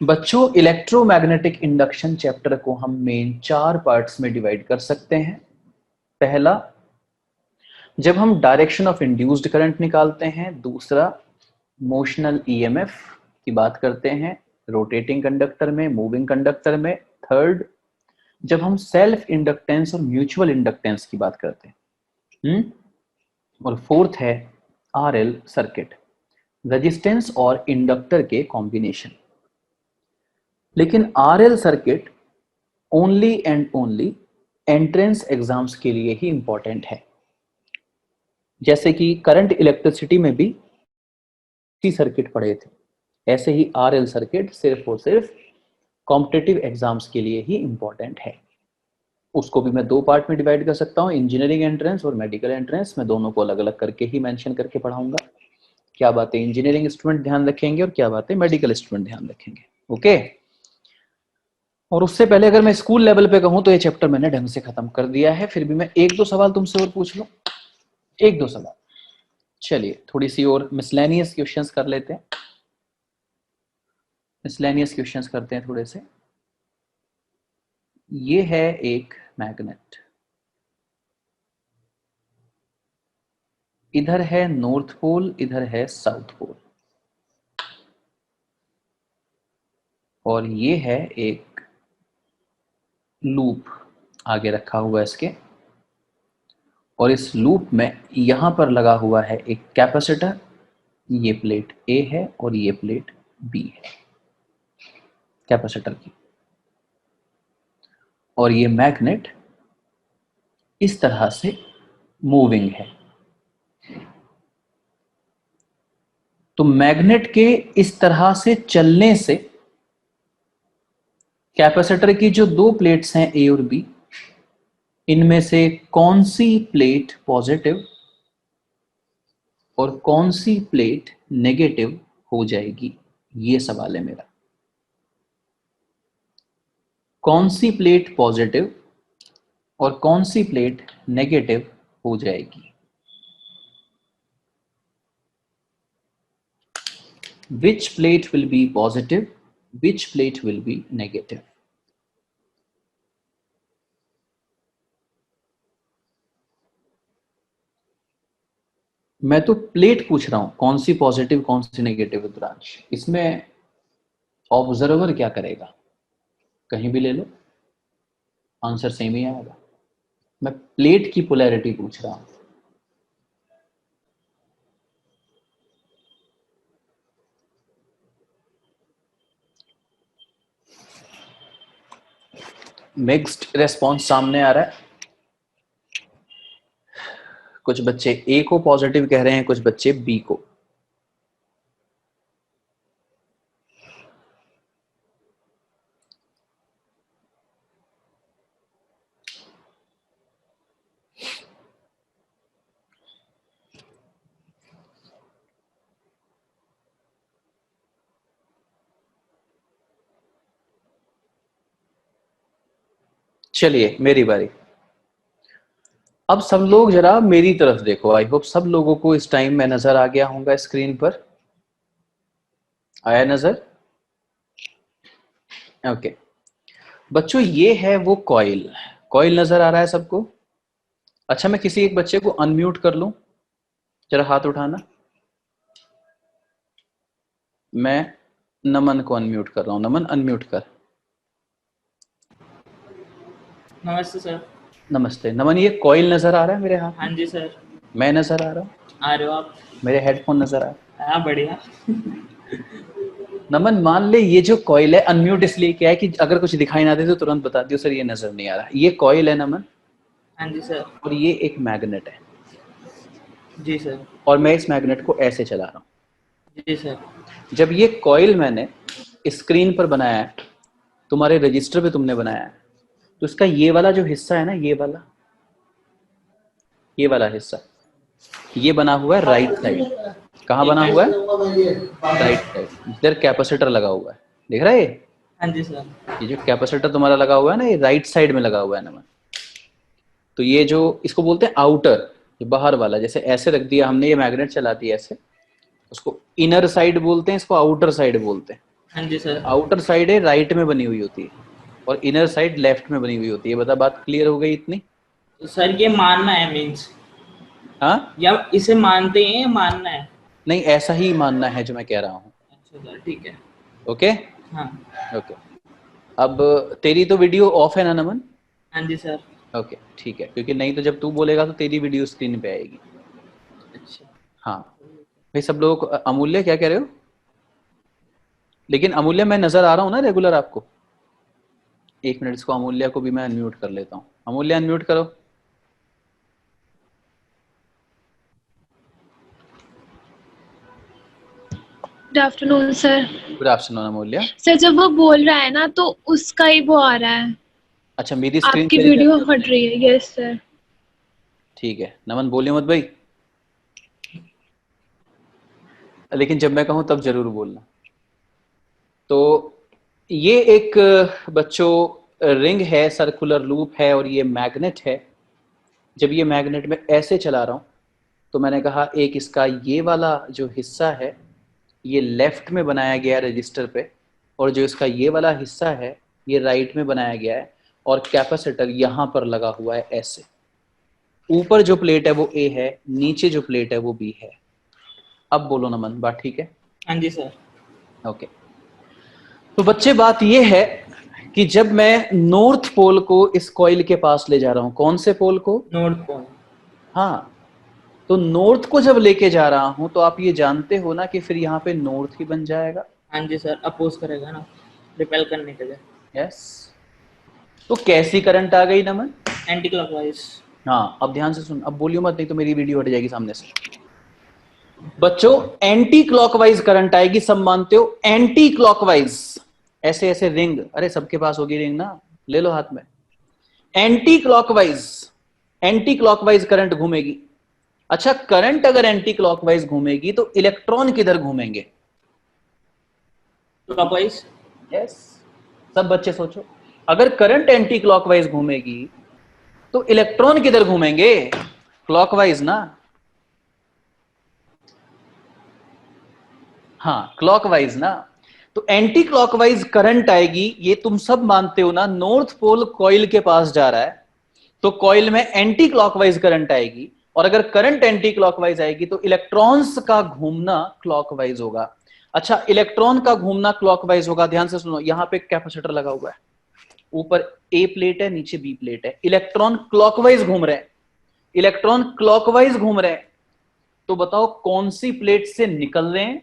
बच्चों, electromagnetic induction chapter को हम मेन 4 पार्ट्स में डिवाइड कर सकते हैं। पहला, जब हम डायरेक्शन ऑफ इंड्यूस्ड करंट निकालते हैं। दूसरा, मोशनल ईएमएफ की बात करते हैं रोटेटिंग कंडक्टर में, मूविंग कंडक्टर में। थर्ड, जब हम सेल्फ इंडक्टेंस और म्यूचुअल इंडक्टेंस की बात करते हैं। और फोर्थ है आरएल सर्किट, रेजिस्टेंस और इंडक्टर के कॉम्बिनेशन। लेकिन RL circuit only and only entrance exams के लिए ही इंपॉर्टेंट है। जैसे कि करंट इलेक्ट्रिसिटी में भी सर्किट पढ़े थे, ऐसे ही आरएल सर्किट सिर्फ और सिर्फ कॉम्पिटिटिव एग्जाम्स के लिए ही इंपॉर्टेंट है। उसको भी मैं 2 पार्ट में डिवाइड कर सकता हूँ, इंजीनियरिंग एंट्रेंस और मेडिकल एंट्रेंस। मैं दोनों को अलग अलग करके ही मेंशन करके पढ़ाऊंगा। क्या बातें इंजीनियरिंग स्टूडेंट ध्यान रखेंगे और क्या बातें मेडिकल स्टूडेंट ध्यान रखेंगे। ओके। और उससे पहले अगर मैं स्कूल लेवल पे कहूँ तो ये चैप्टर मैंने ढंग से खत्म कर दिया है। फिर भी मैं 1-2 सवाल तुमसे और पूछ लूँ, 1-2 सवाल। चलिए थोड़ी सी और मिसलेनियस क्वेश्चंस कर लेते हैं। मिसलेनियस क्वेश्चंस करते हैं थोड़े से। ये है एक मैग्नेट, इधर है नॉर्थ पोल, इधर है साउथ पोल, और ये है एक लूप आगे रखा हुआ है इसके, और इस लूप में यहां पर लगा हुआ है एक कैपेसिटर। ये प्लेट ए है और ये प्लेट बी है कैपेसिटर की, और ये मैग्नेट इस तरह से मूविंग है। तो मैग्नेट के इस तरह से चलने से कैपेसिटर की जो 2 प्लेट्स हैं ए और बी, इनमें से कौन सी प्लेट पॉजिटिव और कौन सी प्लेट नेगेटिव हो जाएगी, ये सवाल है मेरा। कौन सी प्लेट पॉजिटिव और कौन सी प्लेट नेगेटिव हो जाएगी। Which plate will be positive, which plate will be negative? मैं तो प्लेट पूछ रहा हूं, कौन सी पॉजिटिव कौन सी नेगेटिव है रुद्रांश। इसमें ऑब्जर्वर क्या करेगा, कहीं भी ले लो, आंसर सेम ही आएगा। मैं प्लेट की पोलैरिटी पूछ रहा हूं। मिक्स्ड रेस्पॉन्स सामने आ रहा है। कुछ बच्चे ए को पॉजिटिव कह रहे हैं, कुछ बच्चे बी को। चलिए मेरी बारी। अब सब लोग जरा मेरी तरफ देखो। आई होप सब लोगों को इस टाइम में नजर आ गया होगा स्क्रीन पर। आया नजर? ओके बच्चों, ये है वो कॉइल। कॉइल नजर आ रहा है सबको? अच्छा, मैं किसी एक बच्चे को अनम्यूट कर लूं, जरा हाथ उठाना। मैं नमन को अनम्यूट कर रहा हूं। नमन अनम्यूट कर। नमस्ते सर। नमस्ते नमन, ये कॉइल नजर आ रहा है मेरे हाथ हाँ में? जी सर। मैं नजर आ रहा हूँ? आ रहे हो आप? मेरे हेडफोन नजर आ रहा हाँ बढ़िया। है? नमन मान ले ये जो कॉइल है, अनम्यूट इसलिए क्या है कि अगर कुछ दिखाई ना दे तो तुरंत बता दियो सर ये नजर नहीं आ रहा। ये कॉइल है नमन, हाँ जी सर। और ये एक मैग्नेट है, जी सर। और मैं इस मैग्नेट को ऐसे चला रहा हूँ। जी सर। जब ये कॉइल मैंने स्क्रीन पर बनाया है, तुम्हारे रजिस्टर पे तुमने बनाया है, तो इसका ये वाला जो हिस्सा है ना, ये वाला हिस्सा, ये बना हुआ है राइट साइड। कहाँ बना हुआ है? Right side. इधर कैपेसिटर लगा हुआ है, देख रहा है? हाँ जी सर। ये जो कैपेसिटर तुम्हारा लगा हुआ है ना, ये राइट साइड में लगा हुआ है नमन। तो ये जो इसको बोलते हैं आउटर, ये बाहर वाला, जैसे ऐसे रख दिया हमने, ये मैग्नेट चला दिया ऐसे, उसको इनर साइड बोलते हैं, इसको आउटर साइड बोलते हैं। हाँ जी सर। आउटर साइड है राइट में बनी हुई होती है और इनर साइड लेफ्ट में बनी हुई होती है। बता, बात क्लियर हो गई इतनी? तो सर ये मानना है मीन्स, हाँ, या इसे मानते हैं या मानना है? नहीं ऐसा ही मानना है जो मैं कह रहा हूँ। अच्छा सर, ठीक है। ओके हाँ। ओके। अब तेरी तो वीडियो ऑफ है ना नमन? हाँ जी सर। ओके ठीक है, क्योंकि नहीं तो जब तू बोलेगा तो तेरी वीडियो स्क्रीन पे आएगी। अच्छा। हाँ भाई, सब लोग अमूल्य क्या कह रहे हो? लेकिन अमूल्य मैं नजर आ रहा हूँ ना रेगुलर आपको? एक मिनट, इसको अमूल्य को भी मैं अनम्यूट कर लेता हूँ। अमूल्य अनम्यूट करो। Good afternoon sir. Good afternoon अमूल्य। सर जब वो बोल रहा है ना तो उसका ही वो आ रहा है, अच्छा, मेरी स्क्रीन आपकी तेरे पे वीडियो अपने आप हट नहीं? रही है। Yes sir. ठीक है नमन, बोलिए मत भाई, लेकिन जब मैं कहूँ तब जरूर बोलना। तो ये एक बच्चों रिंग है, सर्कुलर लूप है और ये मैग्नेट है। जब ये मैग्नेट में ऐसे चला रहा हूँ तो मैंने कहा एक इसका ये वाला जो हिस्सा है ये लेफ्ट में बनाया गया है रजिस्टर पे, और जो इसका ये वाला हिस्सा है ये राइट में बनाया गया है, और कैपेसिटर यहाँ पर लगा हुआ है ऐसे। ऊपर जो प्लेट है वो ए है, नीचे जो प्लेट है वो बी है। अब बोलो नमन, बात ठीक है? हाँ जी सर। ओके। तो बच्चे बात ये है कि जब मैं नॉर्थ पोल को इस कॉइल के पास ले जा रहा हूं, कौन से पोल को? नोट कौन? हाँ, तो नॉर्थ को जब लेके जा रहा हूं तो आप ये जानते हो ना कि फिर यहाँ पे नॉर्थ ही बन जाएगा। हाँ जी सर, अपोज करेगा ना, रिपेल करने के लिए। यस। तो कैसी करंट आ गई नमन? Anti clockwise. हाँ, अब ध्यान से सुन, अब बोलियो मत नहीं तो मेरी वीडियो हट जाएगी सामने से। बच्चों एंटी क्लॉकवाइज करंट आएगी, सब मानते हो? एंटी क्लॉकवाइज, ऐसे ऐसे रिंग, अरे सबके पास होगी रिंग ना, ले लो हाथ में। Anti clockwise, anti clockwise current घूमेगी। अच्छा, करंट अगर एंटी क्लॉकवाइज घूमेगी तो इलेक्ट्रॉन किधर घूमेंगे? क्लॉकवाइज। यस। सब बच्चे सोचो, अगर करंट एंटी क्लॉकवाइज घूमेगी तो इलेक्ट्रॉन किधर घूमेंगे? क्लॉकवाइज ना। हाँ, क्लॉकवाइज ना। तो एंटी क्लॉकवाइज करंट आएगी, ये तुम सब मानते हो ना। नॉर्थ पोल कॉइल के पास जा रहा है तो कॉइल में एंटी क्लॉकवाइज करंट आएगी, और अगर करंट एंटी क्लॉकवाइज आएगी तो इलेक्ट्रॉन्स का घूमना क्लॉकवाइज होगा। अच्छा, इलेक्ट्रॉन का घूमना क्लॉकवाइज होगा, ध्यान से सुनो। यहां पे कैपेसिटर लगा हुआ है, ऊपर ए प्लेट है नीचे बी प्लेट है, इलेक्ट्रॉन क्लॉकवाइज घूम रहे हैं। इलेक्ट्रॉन क्लॉकवाइज घूम रहे हैं, तो बताओ कौन सी प्लेट से निकल रहे हैं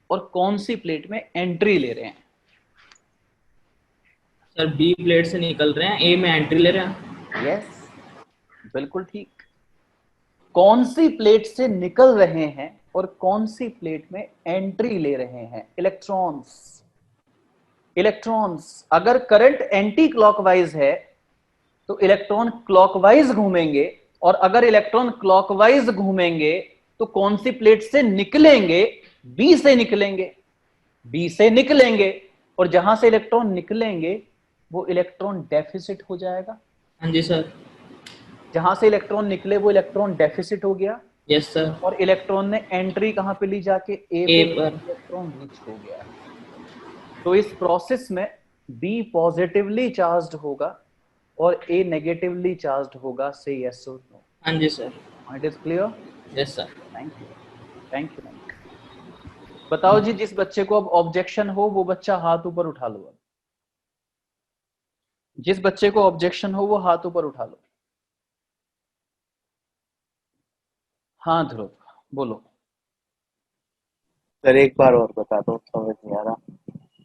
और कौन सी प्लेट में एंट्री ले रहे हैं? सर बी प्लेट से निकल रहे हैं, ए में एंट्री ले रहे हैं। यस, बिल्कुल ठीक। कौन सी प्लेट से निकल रहे हैं और कौन सी प्लेट में एंट्री ले रहे हैं? इलेक्ट्रॉन्स। इलेक्ट्रॉन्स, अगर करंट एंटी क्लॉकवाइज है तो इलेक्ट्रॉन क्लॉकवाइज घूमेंगे, और अगर इलेक्ट्रॉन क्लॉकवाइज घूमेंगे तो कौन सी प्लेट से निकलेंगे? बी से निकलेंगे। बी से निकलेंगे, और जहां से इलेक्ट्रॉन निकलेंगे वो इलेक्ट्रॉन डेफिसिट हो जाएगा। हाँ जी सर। जहां से इलेक्ट्रॉन निकले वो इलेक्ट्रॉन डेफिसिट हो गया, यस सर। और इलेक्ट्रॉन ने एंट्री कहां पे ली? जाके ए ए पे। पर। इलेक्ट्रॉन रिच हो गया। तो इस प्रोसेस में बी पॉजिटिवली चार्ज्ड होगा और ए नेगेटिवली चार्ज्ड होगा। से यस और नो? हाँ जी sir. It is clear? Yes sir. Thank you, thank you. बताओ जी, जिस बच्चे को अब ऑब्जेक्शन हो वो बच्चा हाथ ऊपर उठा लो। अब जिस बच्चे को ऑब्जेक्शन हो वो हाथ ऊपर उठा लो। हाँ ध्रुव, बोलो। सर एक बार और बता दो, समझ नहीं आ रहा।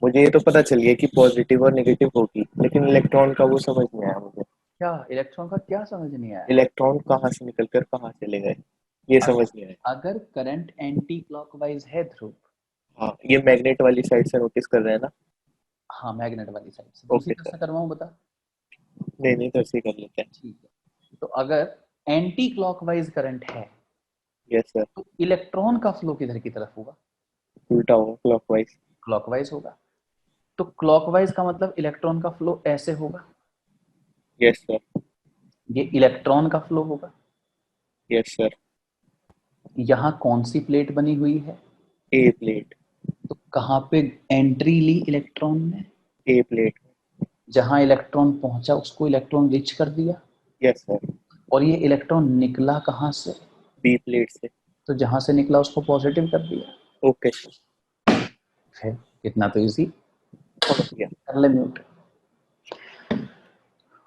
मुझे ये तो पता चल गया कि पॉजिटिव और नेगेटिव होगी, लेकिन इलेक्ट्रॉन का वो समझ नहीं आया मुझे। क्या इलेक्ट्रॉन का क्या समझ नहीं आया? इलेक्ट्रॉन कहाँ से निकलकर कहाँ चले गए, ये समझ नहीं आया। अगर करंट एंटी क्लॉकवाइज है ध्रुव। हाँ, ये मैग्नेट वाली साइड से नोटिस कर रहे हैं ना? हाँ, मैग्नेट वाली साइड से। दूसरी ओके तरफ सर। से करवाऊं? बता। नहीं नहीं, तो ऐसे ही कर लेते हैं। ठीक है, तो अगर एंटी क्लॉकवाइज करंट है यस सर। तो इलेक्ट्रॉन का फ्लो किधर की तरफ होगा? उल्टा होगा, क्लॉकवाइज। क्लॉकवाइज होगा। तो क्लॉकवाइज का मतलब इलेक्ट्रॉन का फ्लो ऐसे होगा, यस सर। ये इलेक्ट्रॉन का फ्लो होगा। Yes sir. यहां कौन सी प्लेट बनी हुई है? ए प्लेट। तो कहाँ पे एंट्री ली इलेक्ट्रॉन ने? ए प्लेट। जहां इलेक्ट्रॉन पहुंचा उसको इलेक्ट्रॉन रीच कर दिया। Yes sir. और ये इलेक्ट्रॉन निकला कहाँ से? बी प्लेट से। तो जहां से निकला उसको पॉजिटिव कर दिया। Okay sir. फिर इतना तो इजी। समझ गया। कर ले म्यूट।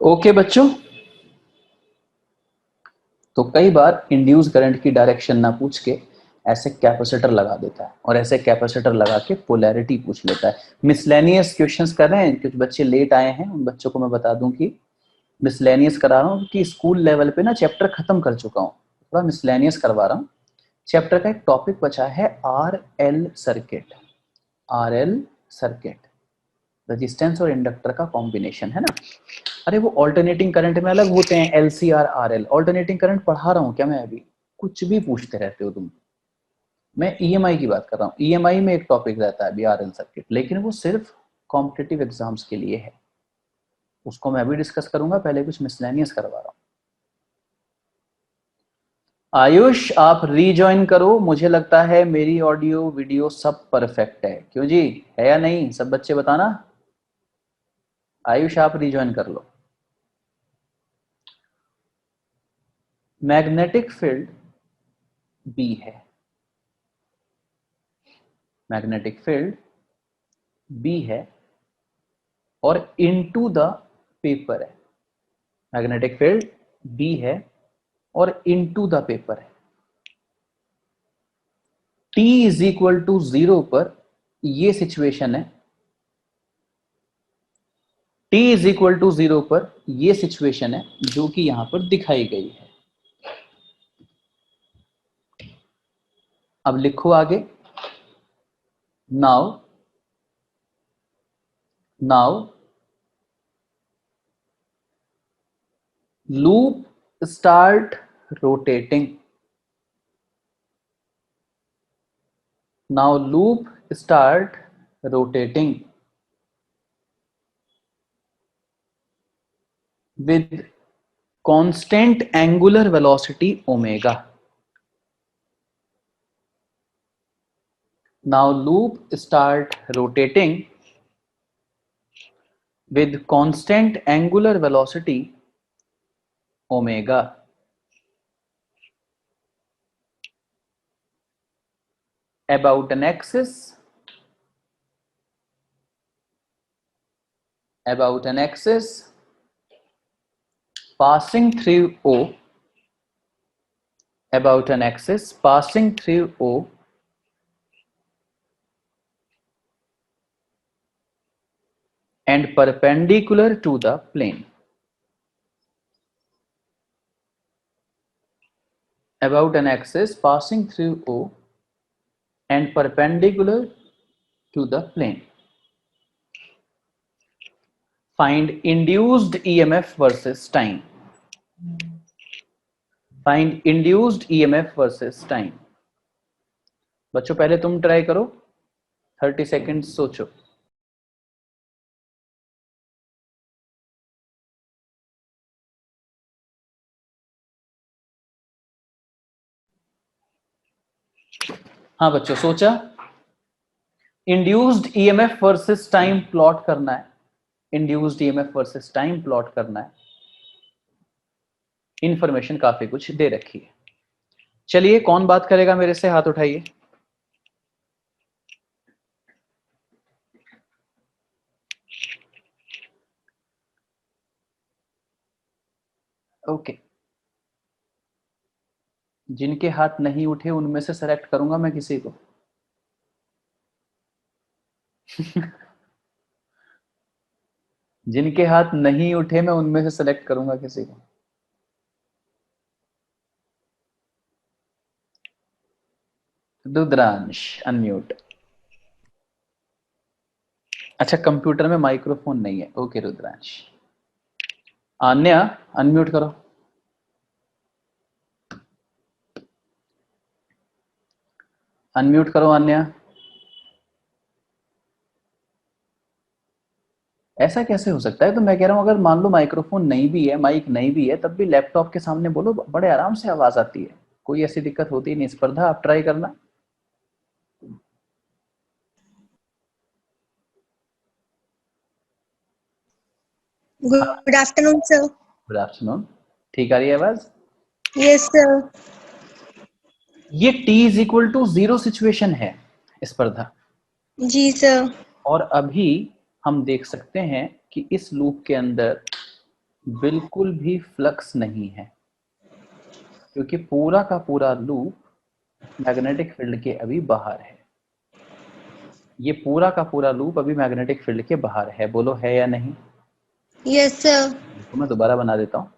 ओके बच्चों, तो कई बार इंड्यूस करंट की डायरेक्शन ना पूछ के ऐसे कैपेसिटर लगा देता है और ऐसे कैपेसिटर लगा के पोलैरिटी पूछ लेता है। मिसलेनियस क्वेश्चंस कर रहे हैं, कुछ बच्चे लेट आए हैं, उन बच्चों को मैं बता दूं कि मिसलेनियस करा रहा हूँ कि स्कूल लेवल पे ना चैप्टर खत्म कर चुका हूँ, थोड़ा मिसलेनियस करवा रहा हूँ। चैप्टर का एक टॉपिक बचा है R L circuit. R L circuit resistance और इंडक्टर का कॉम्बिनेशन है ना। अरे वो ऑल्टरनेटिंग करंट में अलग होते हैं, L C R R L. Alternating current पढ़ा रहा हूँ क्या मैं अभी? कुछ भी पूछते रहते हो तुम। मैं ईएमआई की बात कर रहा हूँ। ईएमआई में एक टॉपिक रहता है अभी आर एल सर्किट, लेकिन वो सिर्फ कॉम्पिटिटिव एग्जाम्स के लिए है, उसको मैं अभी डिस्कस करूंगा। पहले कुछ मिसलेनियस करवा रहा हूँ। आयुष आप रीजॉइन करो, मुझे लगता है मेरी ऑडियो वीडियो सब परफेक्ट है, क्यों जी, है या नहीं? सब बच्चे बताना। आयुष आप रीजॉइन कर लो। मैग्नेटिक फील्ड बी है, मैग्नेटिक फील्ड बी है और इनटू द पेपर है। मैग्नेटिक फील्ड बी है और इनटू द पेपर है। T इज इक्वल टू 0 पर ये सिचुएशन है। T इज इक्वल टू 0 पर ये सिचुएशन है जो कि यहां पर दिखाई गई है। अब लिखो आगे। Now loop start rotating. Now loop start rotating with constant angular velocity omega. Now loop start rotating with constant angular velocity omega. About an axis passing through O, about an axis passing through O and perpendicular to the plane. About an axis passing through O and perpendicular to the plane. Find induced EMF versus time. Find induced EMF versus time. बच्चों पहले तुम try करो, 30 second सोचो। हाँ बच्चों सोचा? Induced EMF versus time plot करना है। Induced EMF versus time plot करना है। इंफॉर्मेशन काफी कुछ दे रखी है। चलिए कौन बात करेगा मेरे से, हाथ उठाइए। ओके, जिनके हाथ नहीं उठे उनमें से सेलेक्ट करूंगा मैं किसी को। जिनके हाथ नहीं उठे मैं उनमें से सेलेक्ट करूंगा किसी को। रुद्रांश अनम्यूट। अच्छा कंप्यूटर में माइक्रोफोन नहीं है, ओके रुद्रांश। आन्या अनम्यूट करो। अनम्यूट करो आन्या। ऐसा कैसे हो सकता है? तो मैं कह रहा हूं अगर मान लो माइक्रोफोन नहीं भी है, माइक नहीं भी है, तब भी लैपटॉप के सामने बोलो, बड़े आराम से आवाज आती है, कोई ऐसी दिक्कत होती नहीं। स्पर्धा आप ट्राई करना। Good afternoon, sir. Good afternoon. ठीक आ रही है आवाज? Yes, sir. ये t is equal to 0 situation है स्पर्धा, जी सर। और अभी हम देख सकते हैं कि इस लूप के अंदर बिल्कुल भी फ्लक्स नहीं है, क्योंकि पूरा का पूरा लूप मैग्नेटिक फील्ड के अभी बाहर है। ये पूरा का पूरा लूप अभी मैग्नेटिक फील्ड के बाहर है, बोलो है या नहीं? Yes, sir. तो मैं दोबारा बना देता हूँ।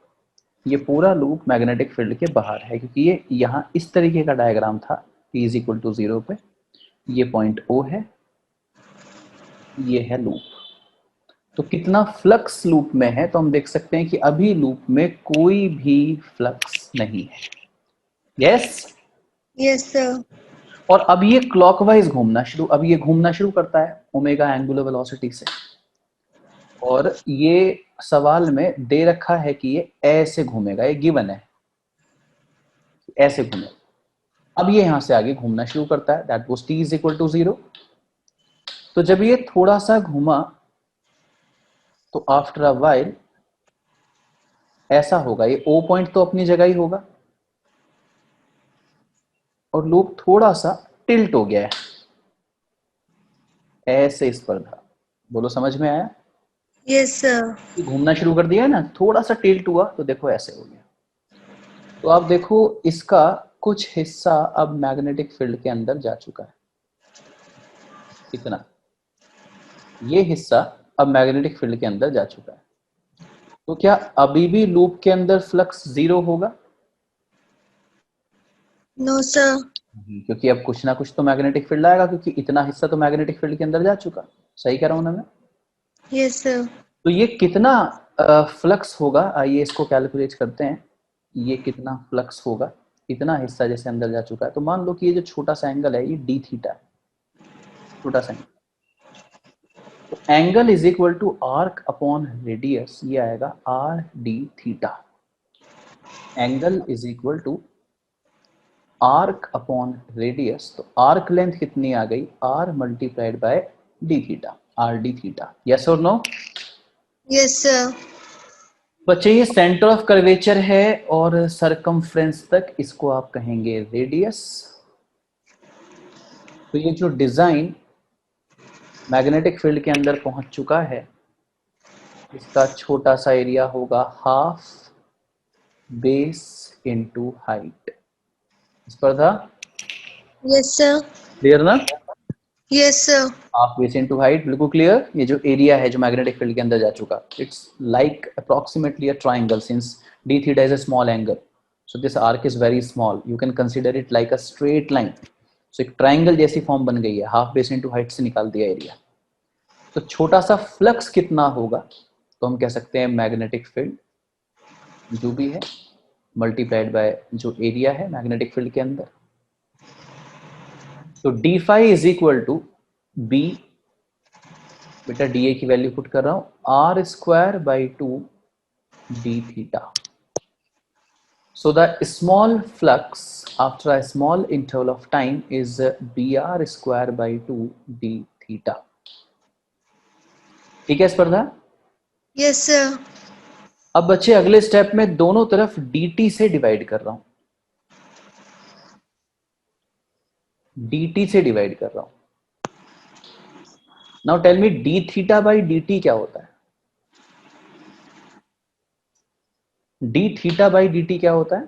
ये पूरा लूप मैग्नेटिक फील्ड के बाहर है, क्योंकि ये यहाँ इस तरीके का डायग्राम था t इज इक्वल टू 0 पे। ये पॉइंट O है, ये है लूप। तो कितना फ्लक्स लूप में है, तो हम देख सकते हैं कि अभी लूप में कोई भी फ्लक्स नहीं है। यस? Yes, sir. और अब ये क्लॉकवाइज घूमना शुरू, अब ये घूमना शुरू करता है ओमेगा एंगुलर वेलोसिटी से, और ये सवाल में दे रखा है कि ये ऐसे घूमेगा, ये गिवन है, ऐसे घूमेगा। अब ये यहां से आगे घूमना शुरू करता है, that was t is equal to 0। तो जब ये थोड़ा सा घूमा तो आफ्टर अ व्हाइल ऐसा होगा, ये O पॉइंट तो अपनी जगह ही होगा, और लूप थोड़ा सा टिल्ट हो गया है ऐसे स्पर्धा। बोलो समझ में आया? Yes, sir. ये घूमना शुरू कर दिया है ना, थोड़ा सा टिल्ट हुआ तो देखो ऐसे हो गया। तो आप देखो इसका कुछ हिस्सा अब मैग्नेटिक फील्ड के अंदर जा चुका है। कितना? ये हिस्सा अब मैग्नेटिक फील्ड के अंदर जा चुका है। तो क्या अभी भी लूप के अंदर फ्लक्स 0 होगा? No, sir. क्योंकि अब कुछ ना कुछ तो मैग्नेटिक फील्ड आएगा, क्योंकि इतना हिस्सा तो मैग्नेटिक फील्ड के अंदर जा चुका। सही कह रहा हूं ना मैं? Yes, sir. तो ये कितना फ्लक्स होगा, आइए इसको कैलकुलेट करते हैं। ये कितना फ्लक्स होगा, इतना हिस्सा जैसे अंदर जा चुका है। तो मान लो कि ये जो छोटा सा एंगल है ये डी थीटा है, छोटा सा एंगल। तो angle is equal to arc upon radius, ये आएगा R D theta. Angle is equal to arc upon radius, तो आर्क लेंथ कितनी आ गई, R multiplied by D theta, R D theta. Yes और नो? Yes, sir. बच्चे ये centre of curvature है, और सरकमफ्रेंस तक इसको आप कहेंगे रेडियस। तो ये जो डिजाइन मैग्नेटिक फील्ड के अंदर पहुंच चुका है, इसका छोटा सा एरिया होगा हाफ बेस इनटू हाइट। स्पर्धा Yes, sir. क्लियर ना? Yes, sir. Half base into height, बिल्कुल क्लियर। ये जो एरिया है जो मैग्नेटिक फील्ड के अंदर जा चुका, it's like approximately a triangle, since d theta is a small angle, so this arc is very small, you can consider it like a straight line। so एक triangle जैसी form बन गई है, half base into height से निकाल दिया area. तो छोटा सा फ्लक्स कितना होगा, तो हम कह सकते हैं मैग्नेटिक फील्ड जो भी है मल्टीप्लाइड बाय जो एरिया है मैग्नेटिक फील्ड के अंदर। तो D phi is equal to B, बेटा डी ए की वैल्यू पुट कर रहा हूं, R square by 2 D theta. So the small flux after a small interval of time is br square by 2 d theta। ठीक है स्पर्धा? Yes, sir. अब बच्चे अगले स्टेप में दोनों तरफ dt से डिवाइड कर रहा हूं, dt से डिवाइड कर रहा हूं। Now tell me d theta by dt क्या होता है? d थीटा बाई dt क्या होता है?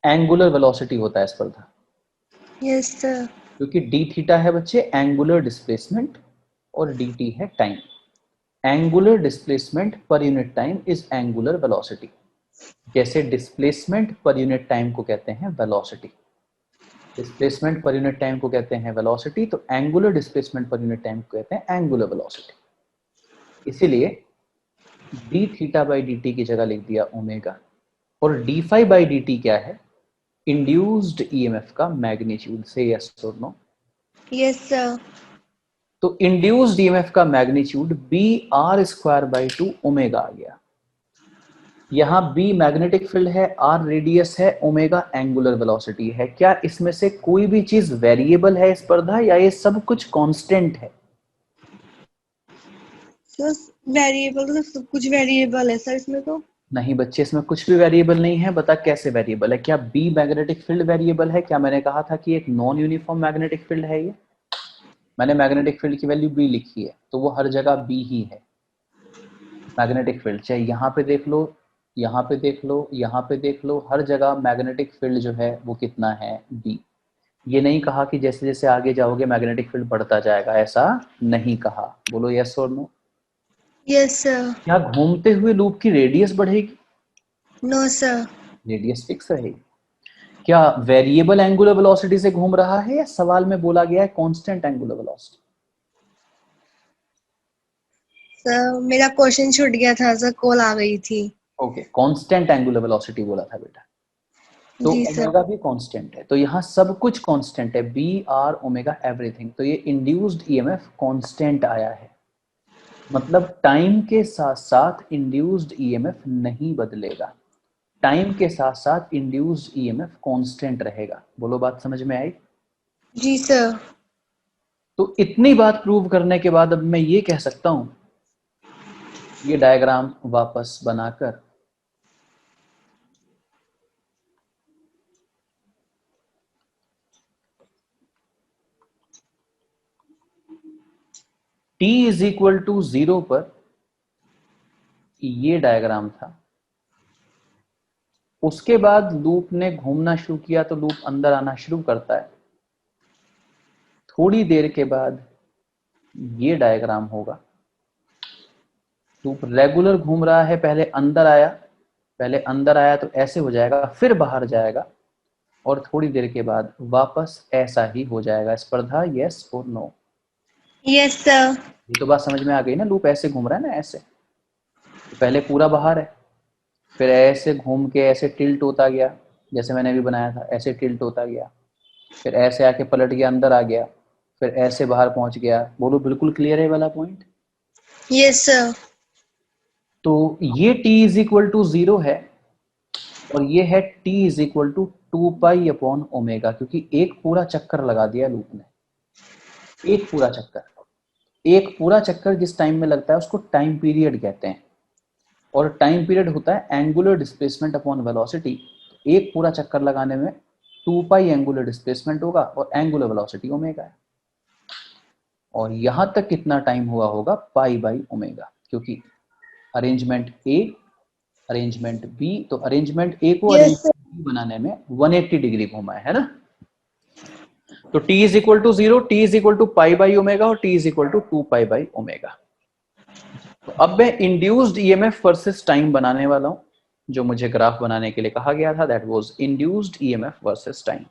एंगुलर वेलोसिटी होता है स्पर्धा। Yes, sir. क्योंकि d थीटा है बच्चे एंगुलर डिस्प्लेसमेंट और dt है टाइम। एंगुलर डिस्प्लेसमेंट पर unit time is angular velocity, जैसे डिस्प्लेसमेंट पर यूनिट टाइम को कहते हैं वेलोसिटी, डिस्प्लेसमेंट पर यूनिट टाइम को कहते हैं वेलोसिटी, तो एंगुलर डिस्प्लेसमेंट पर यूनिट टाइम को कहते हैं एंगुलर वेलोसिटी। इसीलिए d थीटा बाई dt की जगह लिख दिया ओमेगा, और d फाई बाई dt क्या है? इंड्यूस्ड ईएमएफ का मैग्नीट्यूड। से यस और नो? Yes, sir. तो इंड्यूस्ड ईएमएफ का magnitude B R square by 2 omega आ गया। यहां बी मैग्नेटिक फील्ड है, आर रेडियस है, ओमेगा एंगुलर वेलोसिटी है। क्या इसमें से कोई भी चीज वेरिएबल है स्पर्धा, या ये सब कुछ कांस्टेंट है? सर वेरिएबल तो सब कुछ वेरिएबल है सर इसमें तो। नहीं बच्चे, इसमें कुछ भी वेरिएबल नहीं है। बता कैसे वेरिएबल है? क्या बी मैग्नेटिक फील्ड वेरिएबल है? क्या मैंने कहा था कि एक नॉन यूनिफॉर्म मैग्नेटिक फील्ड है ये? मैंने मैग्नेटिक फील्ड की वैल्यू बी लिखी है, तो वो हर जगह बी ही है मैग्नेटिक फील्ड। चाहे यहाँ पे देख लो, यहाँ पे देख लो, यहाँ पे देख लो, हर जगह मैग्नेटिक फील्ड जो है वो कितना है? बी। ये नहीं कहा कि जैसे जैसे आगे जाओगे मैग्नेटिक फील्ड बढ़ता जाएगा, ऐसा नहीं कहा। बोलो यस और नो। Yes sir. क्या घूमते हुए लूप की रेडियस बढ़ेगी? No sir. रेडियस फिक्स रहेगी। क्या वेरिएबल एंगुलर वेलोसिटी से घूम रहा है, या सवाल में बोला गया है कांस्टेंट एंगुलर वेलोसिटी? सर मेरा क्वेश्चन छूट गया था सर, कॉल आ गई थी। ओके, कांस्टेंट एंगुलर वेलोसिटी बोला था बेटा। तो जी सर। ओमेगा भी कांस्टेंट है, तो यहाँ सब कुछ कांस्टेंट है, बी आर ओमेगा एवरीथिंग। तो ये इंड्यूस्ड ईएमएफ कांस्टेंट आया है, मतलब टाइम के साथ साथ इंड्यूस्ड ईएमएफ नहीं बदलेगा, टाइम के साथ साथ इंड्यूस्ड ईएमएफ कांस्टेंट रहेगा। बोलो बात समझ में आई? जी सर। तो इतनी बात प्रूव करने के बाद अब मैं ये कह सकता हूं, ये डायग्राम वापस बनाकर t इज इक्वल टू 0 पर ये डायग्राम था। उसके बाद लूप ने घूमना शुरू किया तो लूप अंदर आना शुरू करता है। थोड़ी देर के बाद ये डायग्राम होगा। लूप रेगुलर घूम रहा है, पहले अंदर आया, पहले अंदर आया तो ऐसे हो जाएगा, फिर बाहर जाएगा, और थोड़ी देर के बाद वापस ऐसा ही हो जाएगा। स्पर्धा यस और नो? Yes sir. ये तो बात समझ में आ गई ना? लूप ऐसे घूम रहा है ना, ऐसे। तो पहले पूरा बाहर है, फिर ऐसे घूम के ऐसे टिल्ट होता गया, जैसे मैंने अभी बनाया था, ऐसे टिल्ट होता गया, फिर ऐसे आके पलट गया, अंदर आ गया, फिर ऐसे बाहर पहुंच गया। बोलो बिल्कुल क्लियर है वाला पॉइंट? Yes sir. तो ये t इज इक्वल टू 0 है, और ये है t is equal to 2 pi upon omega, क्योंकि एक पूरा चक्कर लगा दिया लूप ने। एक पूरा चक्कर, एक पूरा चक्कर जिस टाइम में लगता है उसको टाइम पीरियड कहते हैं, और टाइम पीरियड होता है एंगुलर डिस्प्लेसमेंट अपॉन वेलोसिटी। एक पूरा चक्कर लगाने में 2 पाई एंगुलर डिस्प्लेसमेंट होगा और एंगुलर वेलोसिटी ओमेगा है। और यहां तक कितना टाइम हुआ होगा? पाई बाई ओमेगा, क्योंकि अरेंजमेंट ए, अरेंजमेंट बी, तो अरेंजमेंट ए को यस अरेंजमेंट बी बनाने में 180 डिग्री घुमा है ना? तो t is equal to 0, t is equal to pi by omega, और t is equal to 2 pi by omega. तो अब मैं इंड्यूस्ड ईएमएफ वर्सेस टाइम बनाने वाला हूं, जो मुझे ग्राफ बनाने के लिए कहा गया था, that was induced EMF versus time.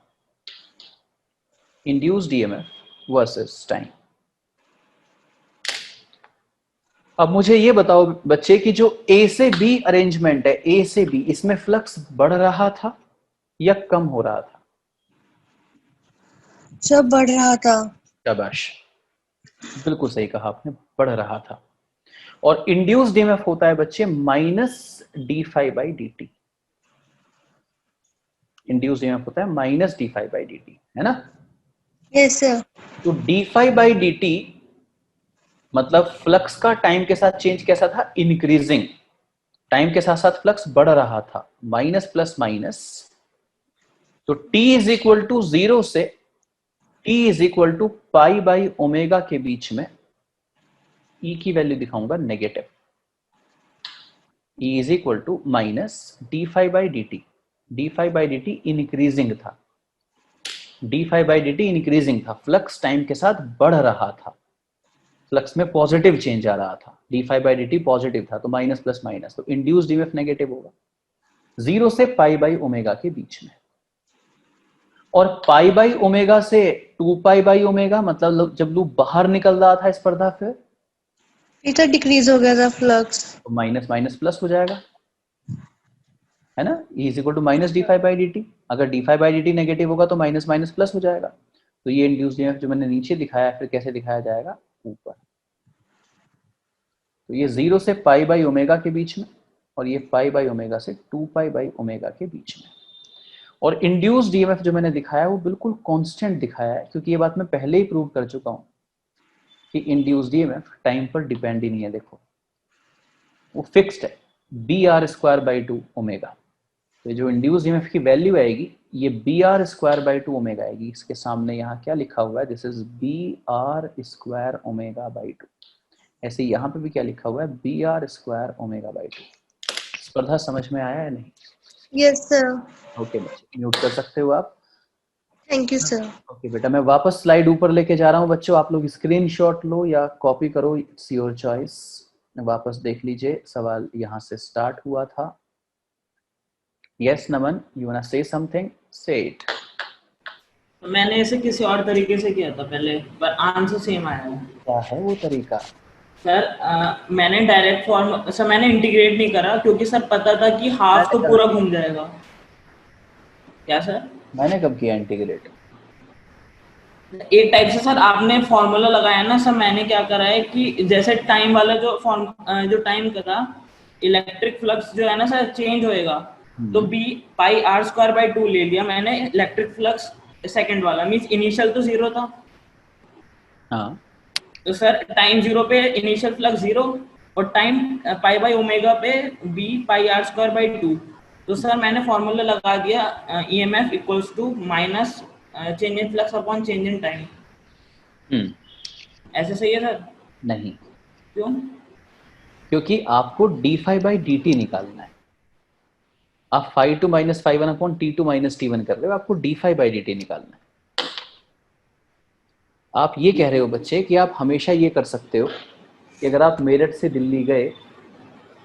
Induced EMF versus time. अब मुझे ये बताओ बच्चे कि जो ए से बी अरेंजमेंट है, ए से बी, इसमें फ्लक्स बढ़ रहा था या कम हो रहा था? सर बढ़ रहा था। शाबाश, बिल्कुल सही कहा आपने, बढ़ रहा था। और इंड्यूस्ड ईएमएफ होता है बच्चे minus d phi by D t. Induced EMF होता है minus d phi by D t, है ना? Yes sir. तो D phi by D t मतलब फ्लक्स का टाइम के साथ चेंज कैसा था? इंक्रीजिंग। टाइम के साथ साथ फ्लक्स बढ़ रहा था, माइनस प्लस माइनस। तो t इज इक्वल टू 0 से t is equal to pi by omega के बीच में e की वैल्यू दिखाऊंगा negative. e is equal to minus d five by D t. D five by D t increasing था, d five by D t increasing था, flux time के साथ बढ़ रहा था, फ्लक्स में पॉजिटिव चेंज आ रहा था, d five by D T positive था, तो माइनस प्लस माइनस, तो इंड्यूस्ड ईएमएफ नेगेटिव होगा 0 से पाई बाई ओमेगा के बीच में। और पाई बाई ओमेगा से 2 पाई बाई ओमेगा, मतलब जब लूप बाहर निकल रहा था स्पर्धा, फिर इधर डिक्रीज हो गया था फ्लक्स। तो माइनस माइनस प्लस हो जाएगा, है ना? E is equal to minus d five by D t. अगर d five by D t negative होगा तो माइनस माइनस प्लस हो जाएगा। तो ये इंड्यूस्ड ईएमएफ जो मैंने नीचे दिखाया, फिर कैसे दिखाया जाएगा? ऊपर। तो ये 0 से पाई बाई ओमेगा के बीच में, और ये पाई बाई ओमेगा से 2 पाई बाई ओमेगा के बीच में। और इंड्यूस्ड ईएमएफ जो मैंने दिखाया वो बिल्कुल कांस्टेंट दिखाया है, क्योंकि ये बात मैं पहले ही प्रूव कर चुका हूं कि इंड्यूस्ड ईएमएफ टाइम पर डिपेंड ही नहीं है, देखो वो फिक्स्ड है, B R square by two omega. तो जो इंड्यूस्ड ईएमएफ की वैल्यू आएगी ये B R square by two omega आएगी। इसके सामने यहाँ क्या लिखा हुआ है, this is B R square omega by two. ऐसे यहाँ पे भी क्या लिखा हुआ है, B R square omega by two. Spardha समझ में आया है नहीं? Yes sir. ओके बच्चे, म्यूट कर सकते हो आप। Thank you sir. ओके बेटा, मैं वापस स्लाइड ऊपर लेके जा रहा हूँ बच्चों, आप लोग स्क्रीनशॉट लो या कॉपी करो, इट्स योर चॉइस। वापस देख लीजिए, सवाल यहाँ से स्टार्ट हुआ था। Yes Naman, you want to say something, say it. मैंने इसे किसी और तरीके से किया था पहले, पर आंसर सेम आया है। क्या है वो तरीका? सर मैंने डायरेक्ट फॉर्म सर मैंने इंटीग्रेट नहीं करा, क्योंकि सर पता था कि हाफ तो पूरा घूम जाएगा। क्या सर? मैंने कब किया इंटीग्रेट? एक टाइप से सर आपने फॉर्मूला लगाया ना सर, मैंने क्या करा है कि जैसे टाइम वाला जो टाइम का था, इलेक्ट्रिक फ्लक्स जो है ना सर चेंज होएगा, तो B pi R square by two ले लिया मैंने इलेक्ट्रिक फ्लक्स सेकंड वाला, मींस इनिशियल तो जीरो था। हाँ, तो सर टाइम जीरो पे इनिशियल फ्लक्स जीरो, और टाइम पाई बाई ओमेगा पे B pi R square by two. तो सर मैंने फॉर्मूला लगा दिया EMF equals to minus change in flux upon change in time. ऐसे सही है सर? नहीं, क्यों? क्योंकि आपको D five by D T निकालना है। आप phi two minus phi one upon T two minus T one कर रहे हो, आपको D five by D T निकालना है। आप ये कह रहे हो बच्चे कि आप हमेशा ये कर सकते हो कि अगर आप मेरठ से दिल्ली गए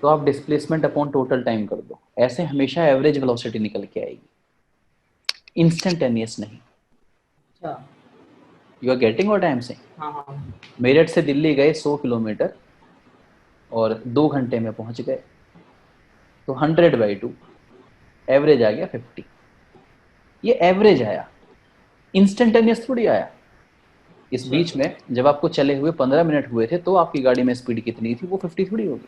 तो आप डिस्प्लेसमेंट अपॉन टोटल टाइम कर दो, ऐसे हमेशा एवरेज वेलोसिटी निकल के आएगी, इंस्टेंटेनियस नहीं। अच्छा। You are getting what I am saying? हाँ हाँ। मेरठ से दिल्ली गए 100 किलोमीटर और 2 घंटे में पहुंच गए, तो 100 बाई टू, एवरेज आ गया 50। ये एवरेज आया, इंस्टेंटेनियस थोड़ी आया। इस बीच में जब आपको चले हुए 15 मिनट हुए थे तो आपकी गाड़ी में स्पीड कितनी थी, वो 50 थोड़ी होगी।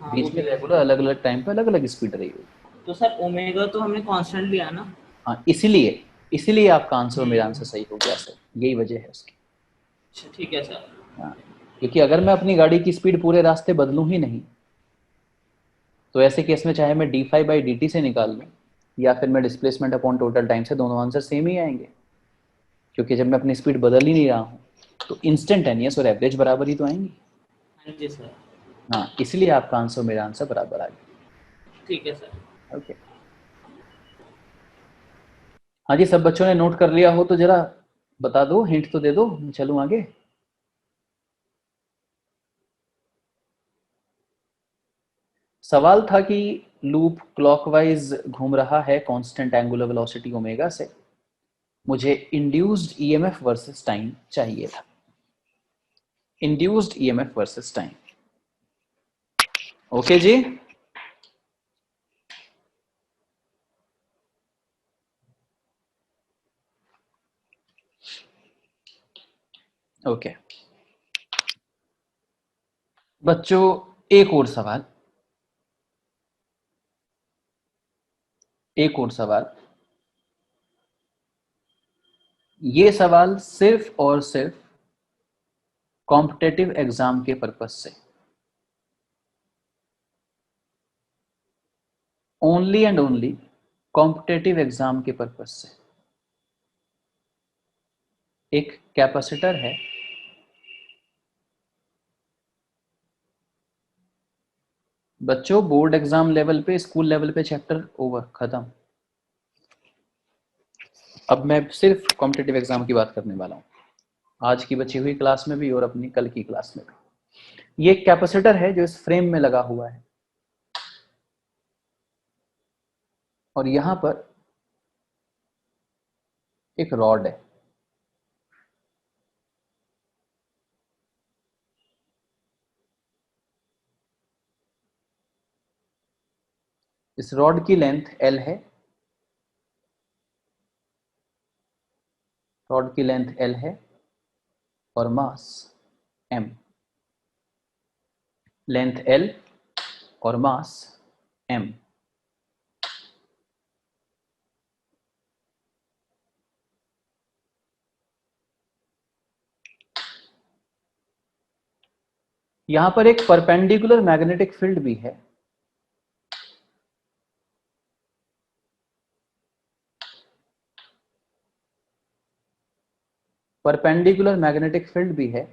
हाँ, बीच में रेगुलर अलग अलग टाइम पे अलग अलग स्पीड रही होगी। तो सर ओमेगा तो हमने कांस्टेंट लिया ना? हाँ, इसीलिए आपका आंसर और मेरा आंसर सही हो गया सर, यही वजह है उसकी। अच्छा ठीक है सर। हाँ, क्योंकि अगर मैं अपनी गाड़ी की स्पीड पूरे रास्ते बदलूं ही नहीं, तो ऐसे केस में चाहे मैं D five by D T से निकाल लूँ या फिर मैं डिस्प्लेसमेंट अपॉन टोटल टाइम से, दोनों आंसर सेम ही आएंगे। क्योंकि जब मैं अपनी स्पीड बदल ही नहीं रहा हूँ तो इंस्टेंटेनियस और एवरेज बराबर ही तो आएंगी। हाँ जी सर। हाँ, इसलिए आपका आंसर मेरा आंसर बराबर आ गया। ठीक है सर। ओके, हाँ जी, सब बच्चों ने नोट कर लिया हो तो जरा बता दो, हिंट तो दे दो, मैं चलूँ आगे। सवाल था कि लूप क्लॉकवाइज घूम रहा है कांस्टेंट एंगुलर वेलोसिटी ओमेगा से, मुझे इंड्यूस्ड ईएमएफ वर्सेस टाइम चाहिए था। Induced EMF versus time. Okay जी, ओके बच्चों, एक और सवाल, एक और सवाल। ये सवाल सिर्फ और सिर्फ कॉम्पिटेटिव एग्जाम के पर्पस से, only and only competitive exam के पर्पस से। एक कैपेसिटर है, बच्चों बोर्ड एग्जाम लेवल पे, स्कूल लेवल पे चैप्टर ओवर, खत्म। अब मैं सिर्फ कॉम्पिटेटिव एग्जाम की बात करने वाला हूँ, आज की बची हुई क्लास में भी और अपनी कल की क्लास में भी। ये एक कैपेसिटर है जो इस फ्रेम में लगा हुआ है, और यहां पर एक रॉड है। इस रॉड की लेंथ L है, रॉड की लेंथ L है और मास M। लेंथ L और मास M। यहां पर एक परपेंडिकुलर मैग्नेटिक फील्ड भी है, परपेंडिकुलर मैग्नेटिक फील्ड भी है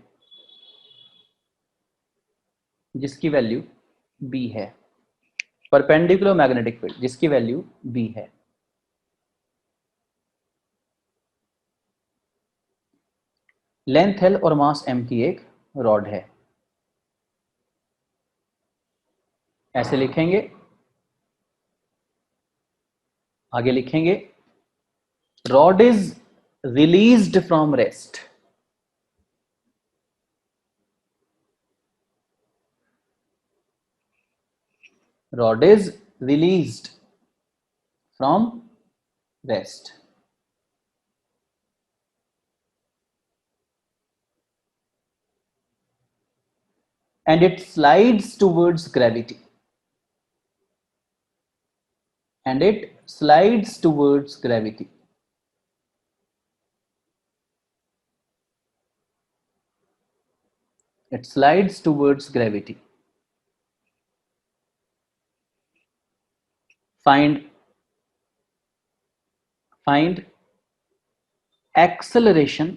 जिसकी वैल्यू b है, परपेंडिकुलर मैग्नेटिक फील्ड जिसकी वैल्यू b है। लेंथ l और मास m की एक रॉड है। ऐसे लिखेंगे, आगे लिखेंगे, rod is released from rest, rod is released from rest and it slides towards gravity, and it slides towards gravity. It slides towards gravity. Find acceleration,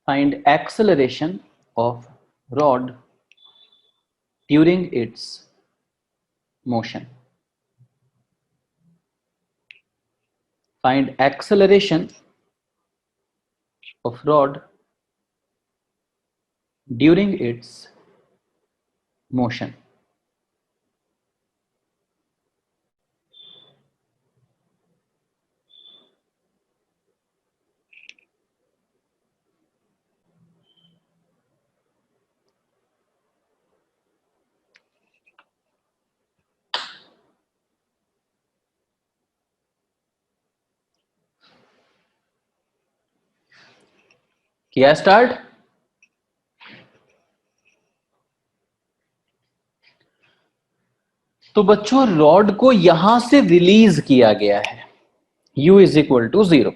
find acceleration of rod during its motion. Find acceleration of rod during its motion. किया start? तो बच्चों rod को यहां से release किया गया है, u is equal to 0,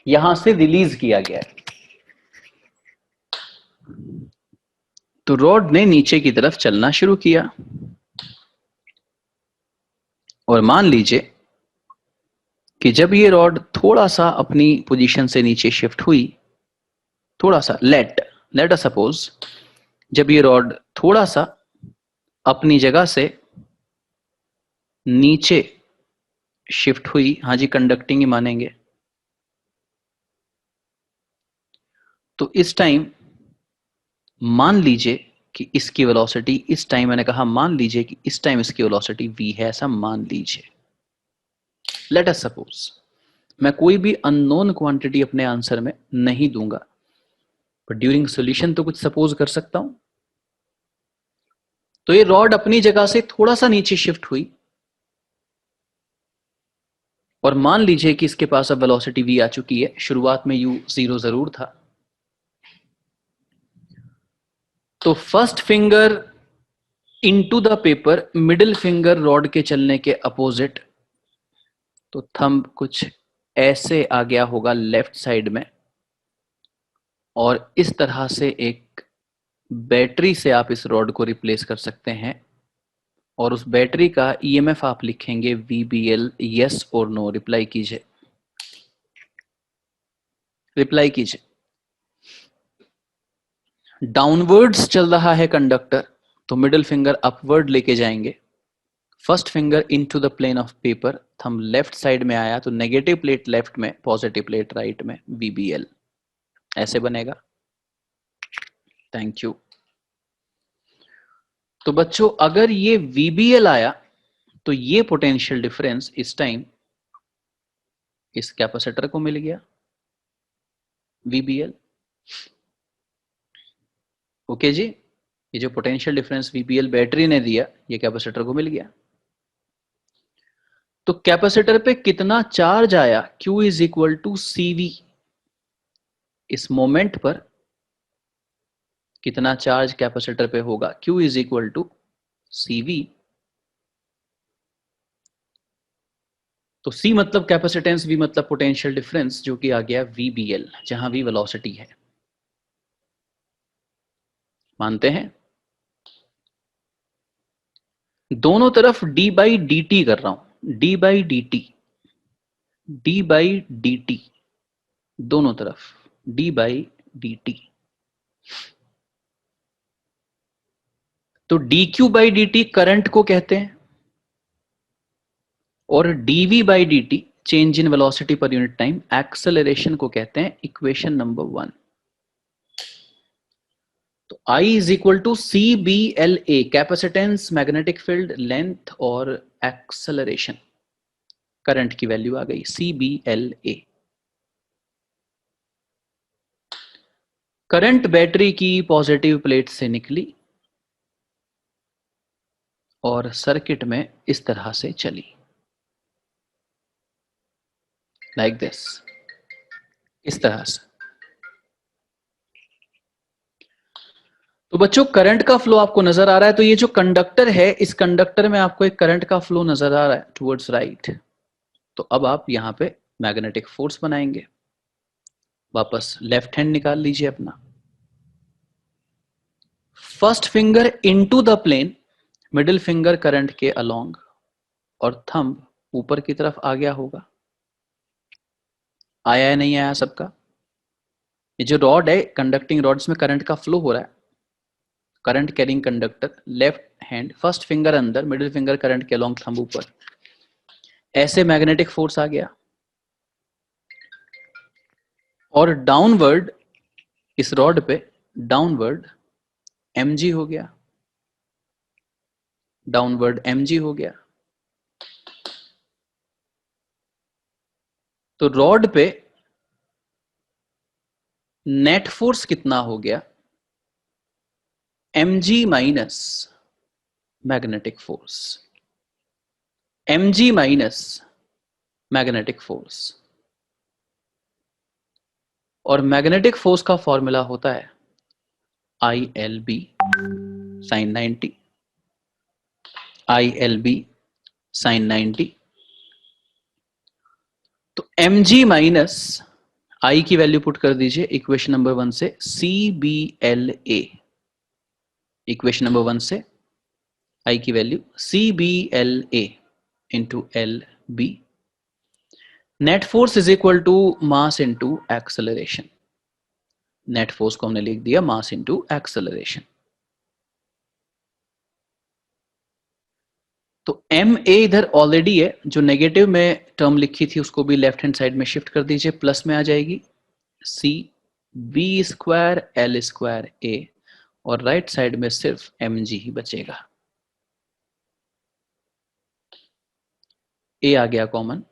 यहां से रिलीज किया गया है। तो रॉड ने नीचे की तरफ चलना शुरू किया और मान लीजिए कि जब ये रॉड थोड़ा सा अपनी पोजीशन से नीचे शिफ्ट हुई, थोड़ा सा लेट अस सपोज जब ये रॉड थोड़ा सा अपनी जगह से नीचे शिफ्ट हुई, हाँ जी कंडक्टिंग ही मानेंगे, तो इस टाइम मान लीजिए कि इसकी वेलोसिटी, इस टाइम मैंने कहा मान लीजिए कि इस टाइम इसकी वेलोसिटी v है, ऐसा मान लीजिए। लेट अस सपोज, मैं कोई भी अननोन क्वांटिटी अपने आंसर में नहीं दूंगा, पर ड्यूरिंग सॉल्यूशन तो कुछ सपोज कर सकता हूं। तो ये रॉड अपनी जगह से थोड़ा सा नीचे शिफ्ट हुई और मान लीजिए कि इसके पास अब वेलोसिटी v आ चुकी है, शुरुआत में u 0 जरूर था। तो first finger into the paper, middle finger rod के चलने के अपोजिट, तो थंब कुछ ऐसे आ गया होगा लेफ्ट साइड में, और इस तरह से एक बैटरी से आप इस रॉड को रिप्लेस कर सकते हैं, और उस बैटरी का ईएमएफ आप लिखेंगे VBL। यस और नो रिप्लाई कीजिए, रिप्लाई कीजिए। डाउनवर्ड्स चल रहा है कंडक्टर, तो मिडिल फिंगर अपवर्ड लेके जाएंगे, first finger into the plane of paper, thumb left side में आया तो नेगेटिव प्लेट लेफ्ट में, पॉजिटिव प्लेट राइट में, VBL ऐसे बनेगा। Thank you. तो बच्चों अगर ये VBL आया तो ये पोटेंशियल डिफरेंस इस टाइम इस कैपेसिटर को मिल गया, VBL। ओके जी, ये जो पोटेंशियल डिफरेंस VBL बैटरी ने दिया, ये कैपेसिटर को मिल गया। तो कैपेसिटर पे कितना चार्ज आया, Q is equal to CV। इस मोमेंट पर कितना चार्ज कैपेसिटर पे होगा, Q is equal to CV। तो C मतलब कैपेसिटेंस, V मतलब पोटेंशियल डिफरेंस, जो कि आ गया VBL, जहां V वेलोसिटी है। मानते हैं? दोनों तरफ d बाई डी टी कर रहा हूं, d by D T, d by D T, दोनों तरफ d बाई डी टी। तो dq by D T current को कहते हैं, और dv by D T change in velocity per unit time, acceleration को कहते हैं। Equation number 1। तो I is equal to C B L A, capacitance, magnetic field, length और एक्सेलरेशन। करंट की वैल्यू आ गई C B L A. Current battery की positive plate से निकली और सर्किट में इस तरह से चली, लाइक दिस, इस तरह से। तो बच्चों करंट का फ्लो आपको नजर आ रहा है। तो ये जो कंडक्टर है, इस कंडक्टर में आपको एक करंट का फ्लो नजर आ रहा है टुवर्ड्स राइट। तो अब आप यहां पे मैग्नेटिक फोर्स बनाएंगे। वापस लेफ्ट हैंड निकाल लीजिए अपना, first finger into the plane, middle finger current के अलोंग, और थंब ऊपर की तरफ आ गया होगा। आया है नहीं आया सबका? ये जो रॉड है, कंडक्टिंग रॉड, इसमें करंट का फ्लो हो रहा है। Current carrying conductor, left hand, first finger अंदर, मिडिल फिंगर करंट के अलोंग, थंब ऊपर, ऐसे मैग्नेटिक फोर्स आ गया। और डाउनवर्ड इस रॉड पे, डाउनवर्ड mg हो गया, डाउनवर्ड mg हो गया। तो रॉड पे नेट फोर्स कितना हो गया? mg minus magnetic force, mg minus magnetic force. और मैग्नेटिक फोर्स का फॉर्मूला होता है ILB sin 90, ILB sin 90। तो mg माइनस I की वैल्यू पुट कर दीजिए इक्वेशन नंबर 1 से, CBLA, इक्वेशन नंबर 1 से I की value CBLA into LB। Net force is equal to mass into acceleration. Net force को हमने लिख दिया मास इंटू एक्सेलरेशन। तो MA इधर ऑलरेडी है, जो नेगेटिव में टर्म लिखी थी उसको भी लेफ्ट हैंड साइड में शिफ्ट कर दीजिए, प्लस में आ जाएगी CB square L square A, और राइट साइड में सिर्फ mg ही बचेगा। A आ गया common,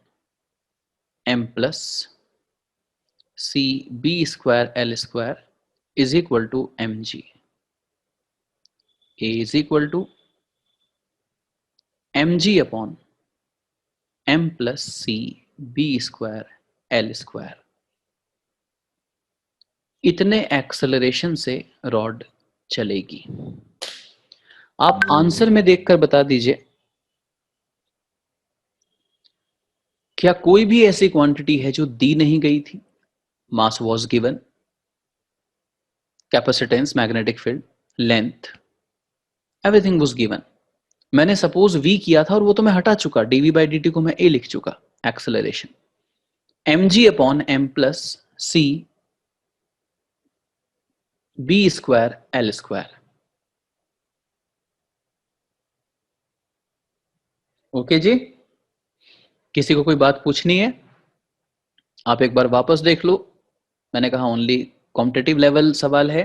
m plus CB square L square is equal to mg। A is equal to mg upon m plus CB square L square. इतने acceleration से rod चलेगी। आप आंसर में देखकर बता दीजिए, क्या कोई भी ऐसी क्वांटिटी है जो दी नहीं गई थी? मास was given, capacitance, magnetic field, length, everything was given. मैंने सपोज v किया था और वो तो मैं हटा चुका, dv बाई dt को मैं a लिख चुका। Acceleration mg upon m plus c b square L square. Okay जी, किसी को कोई बात पूछनी है? आप एक बार वापस देख लो। मैंने कहा ओनली कॉम्पिटिटिव लेवल सवाल है।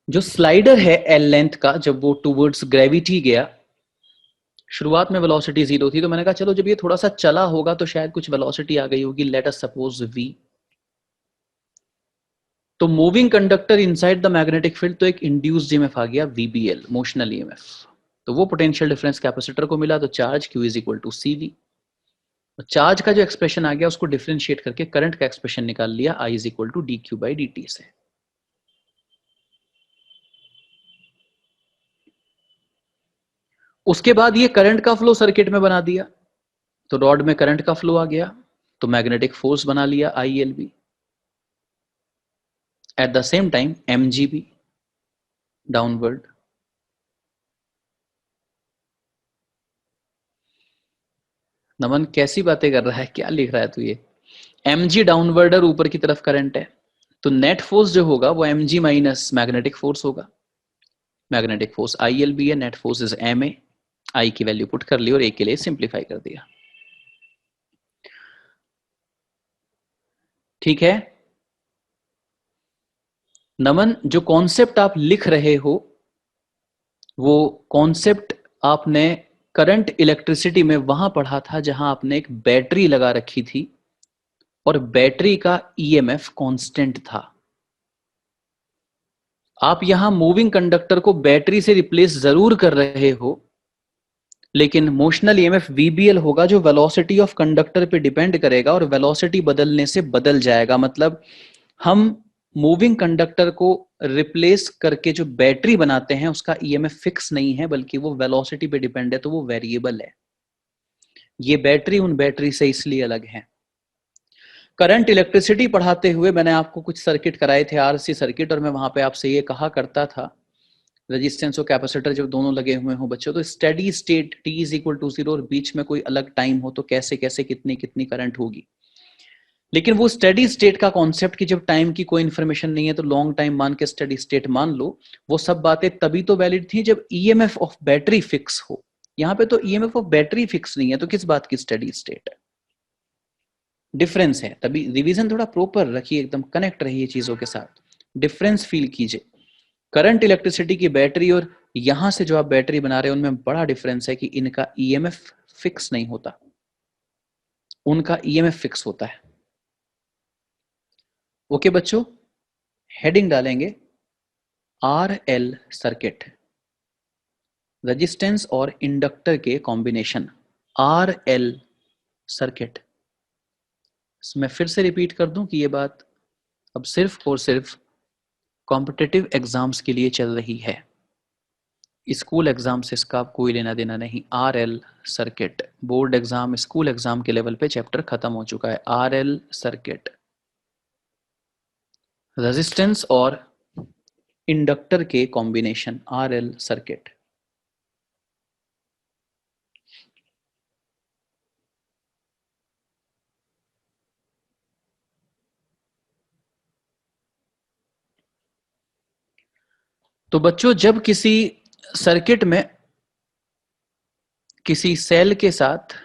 जो स्लाइडर है L लेंथ का, जब वो टूवर्ड्स ग्रेविटी गया, शुरुआत में वेलोसिटी 0 थी, तो मैंने कहा चलो जब ये थोड़ा सा चला होगा तो शायद कुछ वेलोसिटी आ गई होगी, लेट अस सपोज v। तो moving conductor inside the magnetic field, तो एक इंड्यूस्ड ईएमएफ आ गया VBL, मोशनल ईएमएफ। तो वो पोटेंशियल डिफरेंस कैपेसिटर को मिला, तो charge Q is equal to CV। Charge का जो एक्सप्रेशन आ गया उसको डिफरेंशिएट करके करंट का एक्सप्रेशन निकाल लिया, I is equal to dq by dt से। उसके बाद ये करंट का फ्लो सर्किट में बना दिया, तो रॉड में करंट का फ्लो आ गया, तो मैग्नेटिक फोर्स बना लिया ILB। At the same time mg भी डाउनवर्ड। नमन कैसी बातें कर रहा है, क्या लिख रहा है तू ये? mg डाउनवर्ड और ऊपर की तरफ करंट है, तो नेट फोर्स जो होगा वो mg माइनस मैग्नेटिक फोर्स होगा। मैग्नेटिक फोर्स ILB है, नेट फोर्स इज ma। आई की वैल्यू पुट कर ली और ए के लिए सिंप्लीफाई कर दिया। ठीक है नमन, जो कॉन्सेप्ट आप लिख रहे हो वो कॉन्सेप्ट आपने करंट इलेक्ट्रिसिटी में वहां पढ़ा था जहां आपने एक बैटरी लगा रखी थी और बैटरी का ईएमएफ कांस्टेंट था। आप यहां मूविंग कंडक्टर को बैटरी से रिप्लेस जरूर कर रहे हो, लेकिन मोशनल ईएमएफ VBL होगा जो वेलोसिटी ऑफ कंडक्टर पे डिपेंड करेगा और वेलोसिटी बदलने से बदल जाएगा। मतलब हम मूविंग कंडक्टर को रिप्लेस करके जो बैटरी बनाते हैं उसका ईएमएफ फिक्स नहीं है, बल्कि वो वेलोसिटी पे डिपेंड है, तो वो वेरिएबल है। ये बैटरी उन बैटरी से इसलिए अलग है। करंट इलेक्ट्रिसिटी पढ़ाते हुए मैंने आपको कुछ सर्किट कराए थे, RC सर्किट, और मैं वहां पे आपसे ये कहा करता था रेजिस्टेंस और कैपेसिटर जब दोनों लगे हुए हो बच्चों, तो steady state t is equal to 0 और बीच में कोई अलग टाइम हो तो कैसे कैसे कितनी कितनी करंट होगी। लेकिन वो स्टेडी स्टेट का कॉन्सेप्ट कि जब टाइम की कोई इंफॉर्मेशन नहीं है तो लॉन्ग टाइम मान के स्टेडी स्टेट मान लो, वो सब बातें तभी तो वैलिड थी जब ईएमएफ ऑफ बैटरी फिक्स हो। यहां पे तो ईएमएफ ऑफ बैटरी फिक्स नहीं है, तो किस बात की स्टेडी स्टेट है? डिफरेंस है। तभी रिवीजन थोड़ा प्रॉपर रखिए, एकदम कनेक्ट रहिए चीजों के साथ, डिफरेंस फील कीजिए। करंट इलेक्ट्रिसिटी की बैटरी और यहां से जो आप बैटरी बना रहे हो उनमें बड़ा डिफरेंस है कि इनका ईएमएफ फिक्स नहीं होता, उनका ईएमएफ फिक्स होता है। ओके बच्चों, हेडिंग डालेंगे RL सर्किट, रेजिस्टेंस और इंडक्टर के कॉम्बिनेशन। RL सर्किट, मैं फिर से रिपीट कर दूं कि ये बात अब सिर्फ और सिर्फ कॉम्पिटिटिव एग्जाम्स के लिए चल रही है, स्कूल एग्जाम से इसका कोई लेना देना नहीं। RL circuit board exam, school exam के लेवल पे चैप्टर खत्म हो चुका है। RL सर्किट, रेजिस्टेंस और इंडक्टर के कॉम्बिनेशन, RL सर्किट। तो बच्चों जब किसी सर्किट में किसी सेल के साथ,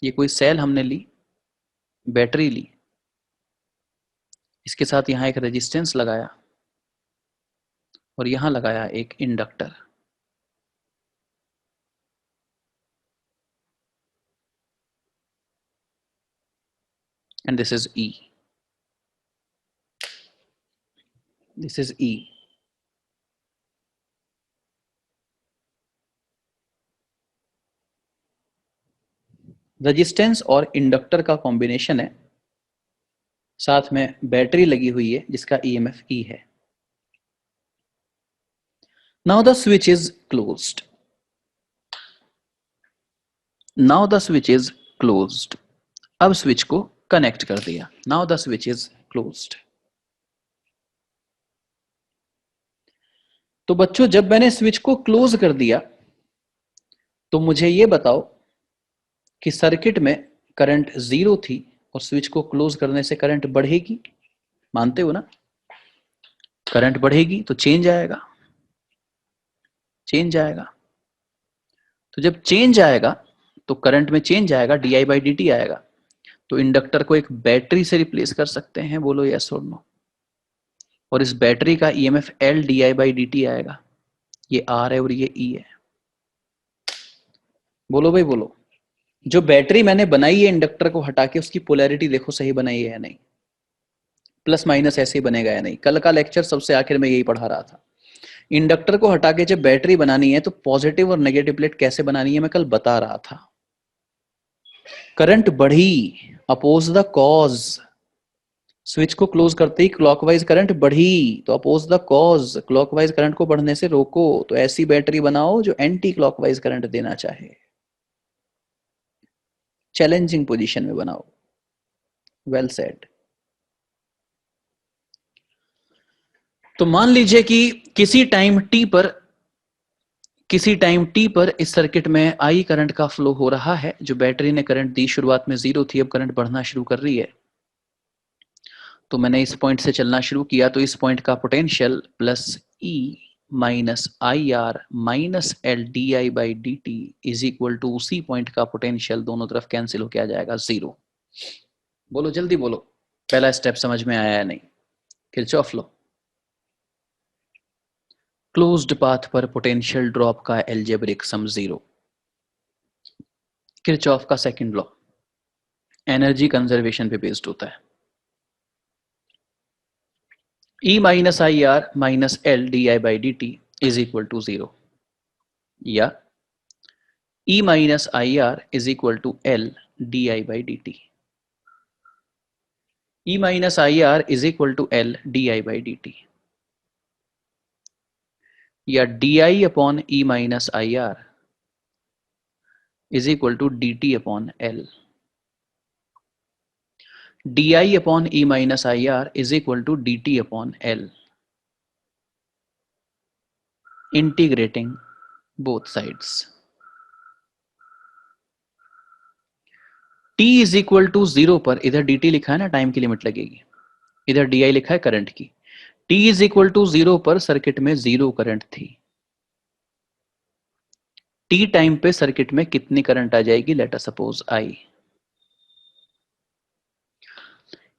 ये कोई सेल हमने ली, बैटरी ली, इसके साथ यहां एक रेजिस्टेंस लगाया और यहां लगाया एक inductor, and this is E, this is E। Resistance और इंडक्टर का कॉम्बिनेशन है, साथ में बैटरी लगी हुई है जिसका ईएमएफ E है। Now the switch is closed, now the switch is closed. अब स्विच को कनेक्ट कर दिया, now the switch is closed. तो बच्चों जब मैंने स्विच को क्लोज कर दिया तो मुझे यह बताओ कि सर्किट में करंट 0 थी और स्विच को क्लोज करने से करंट बढ़ेगी, मानते हो ना? करंट बढ़ेगी तो चेंज आएगा, चेंज आएगा। तो जब चेंज आएगा तो करंट में चेंज आएगा, di/dt आएगा। तो इंडक्टर को एक बैटरी से रिप्लेस कर सकते हैं, बोलो यस और नो। और इस बैटरी का ईएमएफ L di/dt आएगा, ये R है और ये E है। बोलो भाई बोलो। जो बैटरी मैंने बनाई है इंडक्टर को हटा के, उसकी पोलैरिटी देखो सही बनाई है या नहीं, प्लस माइनस ऐसे ही बनेगा या नहीं। कल का लेक्चर सबसे आखिर में यही पढ़ा रहा था। इंडक्टर को हटा के जब बैटरी बनानी है तो पॉजिटिव और नेगेटिव प्लेट कैसे बनानी है मैं कल बता रहा था। करंट बढ़ी, अपोज द कॉज। स्विच को क्लोज करते ही क्लॉकवाइज करंट बढ़ी तो oppose the cause, clockwise current को बढ़ने से रोको। तो ऐसी बैटरी बनाओ जो एंटी क्लॉकवाइज करंट देना चाहे, चैलेंजिंग पोजीशन में बनाओ। Well said. तो मान लीजिए कि किसी टाइम टी पर इस सर्किट में आई करंट का फ्लो हो रहा है। जो बैटरी ने करंट दी शुरुआत में 0 थी, अब करंट बढ़ना शुरू कर रही है। तो मैंने इस पॉइंट से चलना शुरू किया, तो इस पॉइंट का potential plus E minus I R minus L D I by D T is equal to उसी पॉइंट का पोटेंशियल दोनों तरफ कैंसिल होकर आ जाएगा 0। बोलो जल्दी बोलो, पहला स्टेप समझ में आया है नहीं? Kirchhoff law. क्लोज्ड पाथ पर पोटेंशियल ड्रॉप का एल्जेब्रिक सम 0। किरचॉफ का सेकंड लॉ एनर्जी कंजर्वेशन पे बेस्ड होता है। E minus I R minus L D I by D T is equal to 0, या E minus I R is equal to L D I by D T. E minus I R is equal to L D I by D T, या D I upon E minus I R is equal to D T upon L. D I upon E minus I R is equal to D T upon L, integrating both sides. t is equal to 0 पर, इधर dt लिखा है ना, time की limit लगेगी, इधर di लिखा है करंट की। t इज इक्वल टू 0 पर सर्किट में 0 करंट थी। t टाइम पे सर्किट में कितनी करंट आ जाएगी? Let us suppose i।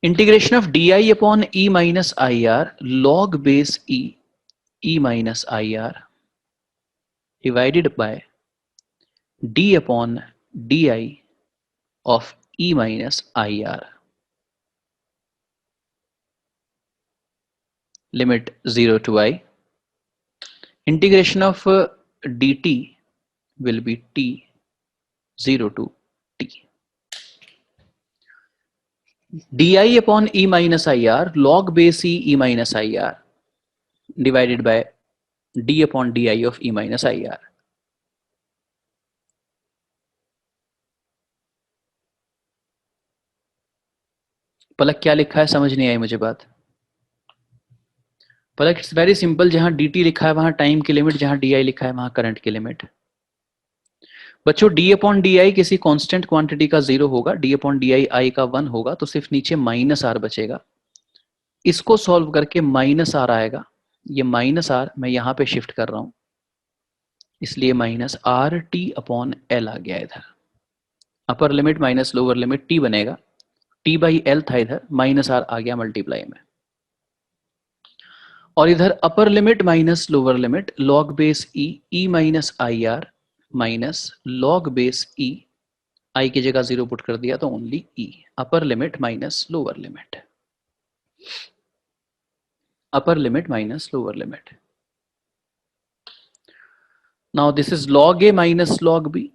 Integration of D upon E minus I are log base e minus I are divided by D upon D I of E minus I are, limit 0 to I. Integration of dt will be t 0 to t. di upon e minus IR log base e minus IR divided by d upon di of e minus IR. पलक क्या लिखा है? समझ नहीं आई मुझे बात। पलक it's very simple, जहां dt लिखा है वहां टाइम की लिमिट, जहां di लिखा है वहां करंट की लिमिट। बच्चों d अपॉन डी आई किसी कांस्टेंट क्वांटिटी का 0 होगा, d अपॉन डी आई आई का 1 होगा, तो सिर्फ नीचे माइनस आर बचेगा। इसको सॉल्व करके माइनस आर आएगा, ये माइनस आर मैं यहां पे शिफ्ट कर रहा हूं, इसलिए minus R T upon L आ गया इधर। Upper limit minus lower limit T बनेगा, टी बाई एल था इधर, माइनस आर आ गया मल्टीप्लाई में, और इधर upper limit minus lower limit log base e minus I R minus log base e, I की जगह 0 पुट कर दिया तो only e. Upper limit minus lower limit, upper limit minus lower limit. Now this is log a minus log b.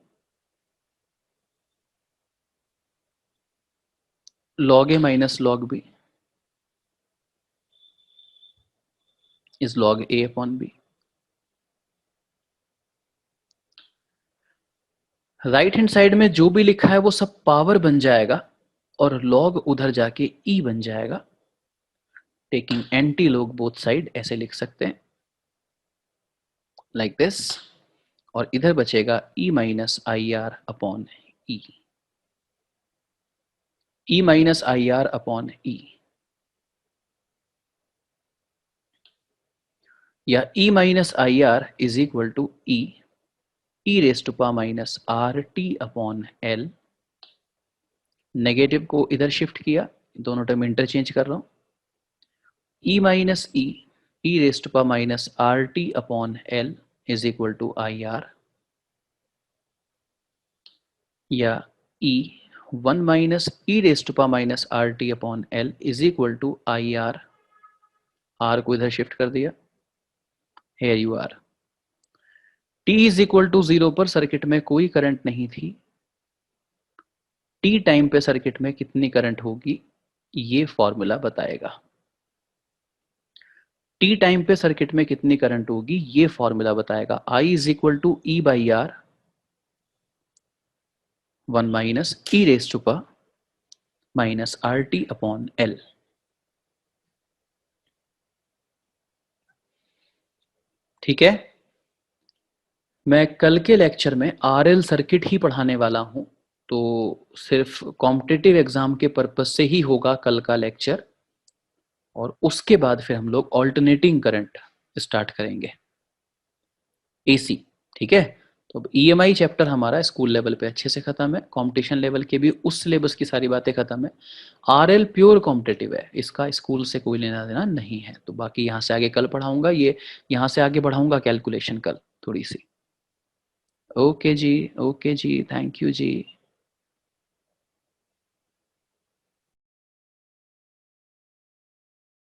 log a minus log b is log a upon b. Right hand side में जो भी लिखा है वो सब power बन जाएगा और log उधर जाके e बन जाएगा। Taking anti log both side ऐसे लिख सकते हैं लाइक दिस, और इधर बचेगा e minus I R upon E, e minus I R upon E, या e minus I R is equal to E raise to power minus R T upon L. Negative को इधर shift किया, दोनों term interchange कर रहा हूं, E minus E raise to power minus R T upon L is equal to I R, या E 1 minus E raise to power minus R T upon L is equal to I R. R को इधर shift कर दिया, here you are. t is equal to 0 पर circuit में कोई current नहीं थी। t टाइम पे सर्किट में कितनी करंट होगी ये फॉर्मूला बताएगा। t टाइम पे सर्किट में कितनी करंट होगी ये फॉर्मूला बताएगा। I is equal to E by R 1 minus E raise to power minus R T upon L. ठीक है, मैं कल के लेक्चर में आरएल सर्किट ही पढ़ाने वाला हूं, तो सिर्फ कॉम्पिटिटिव एग्जाम के पर्पज से ही होगा कल का लेक्चर, और उसके बाद फिर हम लोग ऑल्टरनेटिंग करंट स्टार्ट करेंगे, एसी। ठीक है, तो अब ईएमआई चैप्टर हमारा स्कूल लेवल पे अच्छे से खत्म है, कंपटीशन लेवल के भी उस सिलेबस की सारी बातें खत्म है। आरएल प्योर कॉम्पिटिटिव है, इसका स्कूल से कोई लेना देना नहीं है। तो बाकी यहाँ से आगे कल पढ़ाऊंगा, ये यहाँ से आगे बढ़ाऊंगा कैलकुलेशन कल थोड़ी सी। ओके जी, थैंक यू जी।